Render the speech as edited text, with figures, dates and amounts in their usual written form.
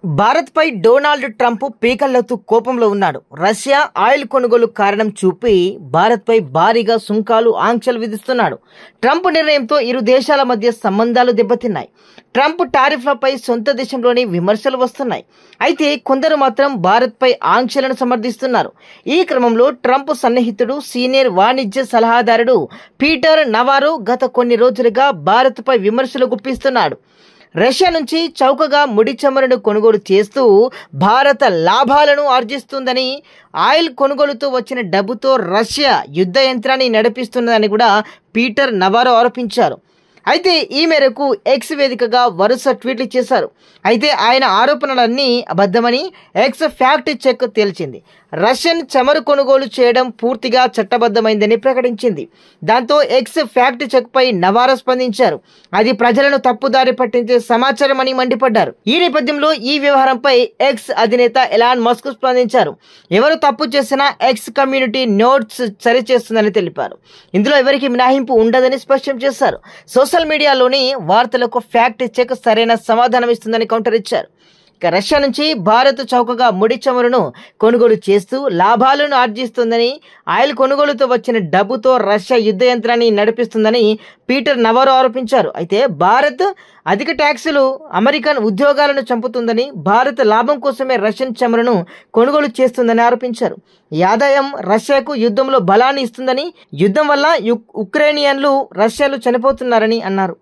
భారత్పై Donald Trump పీకల్లోతు కోపంలో ఉన్నాడు. రష్యా ఆయిల్ కొనుగోలు కారణం చూపి భారత్పై భారీగా సుంకాలు, ఆంక్షలు విధిస్తున్నాడు. ట్రంప్ నిర్ణయంతో ఇరు దేశాల మధ్య సంబంధాలు దెబ్బతిన్నాయి. ట్రంప్ టారిఫ్లపై సొంత దేశంలోని విమర్శలు వస్తున్నాయి. అయితే కొందరు మాత్రం భారత్పై ఆంక్షలను సమర్థిస్తున్నారు. ఈ క్రమంలో ట్రంప్ సన్నిహితుడు, సీనియర్ వాణిజ్య సలహాదారుడు పీటర్ నవారో గత కొన్ని రోజులుగా భారత్పై విమర్శలు గుప్పిస్తున్నాడు. రష్యా నుంచి చౌకగా ముడి చమురును కొనుగోలు చేస్తూ భారత లాభాలను ఆర్జిస్తుందని, ఆయిల్ కొనుగోలుతో వచ్చిన డబ్బుతో రష్యా యుద్ధ యంత్రాన్ని నడిపిస్తున్నదని కూడా పీటర్ నవారో ఆరోపించారు. అయితే ఈ మేరకు ఎక్స్ వేదికగా వరుస ట్వీట్లు చేశారు. అయితే ఆయన ఆరోపణలన్నీ అబద్ధమని ఎక్స్ ఫ్యాక్ట్ చెక్ తేల్చింది. రష్యన్ చమురు కొనుగోలు చేయడం పూర్తిగా చట్టబద్ధమైందని ప్రకటించింది. దాంతో ఎక్స్ ఫ్యాక్ట్ చెక్ పై నవారో స్పందించారు. అది ప్రజలను తప్పుదారి పట్టించే సమాచారం అని మండిపడ్డారు. ఈ నేపథ్యంలో ఈ వ్యవహారంపై ఎక్స్ అధినేత ఎలాన్ మస్క్ స్పందించారు. ఎవరు తప్పు చేసినా ఎక్స్ కమ్యూనిటీ నోట్స్ సరిచేస్తుందని తెలిపారు. ఇందులో ఎవరికి మినహాయింపు ఉండదని స్పష్టం చేశారు. సోషల్ మీడియాలోని వార్తలకు ఫ్యాక్ట్ చెక్ సరైన సమాధానం ఇస్తుందని కౌంటర్ ఇచ్చారు. ఇక రష్యా నుంచి భారత్ చౌకగా ముడి చమురును కొనుగోలు చేస్తూ లాభాలను ఆర్జిస్తుందని, ఆయిల్ కొనుగోలుతో వచ్చిన డబ్బుతో రష్యా యుద్ధ యంత్రాన్ని నడిపిస్తుందని పీటర్ నవారో ఆరోపించారు. అయితే భారత్ అధిక ట్యాక్సులు అమెరికన్ ఉద్యోగాలను చంపుతుందని, భారత్ లాభం కోసమే రష్యన్ చమురును కొనుగోలు చేస్తుందని ఆరోపించారు. ఈ ఆదాయం రష్యాకు యుద్ధంలో బలాన్ని ఇస్తుందని, యుద్ధం వల్ల ఉక్రెయినియన్లు, రష్యాలు చనిపోతున్నారని అన్నారు.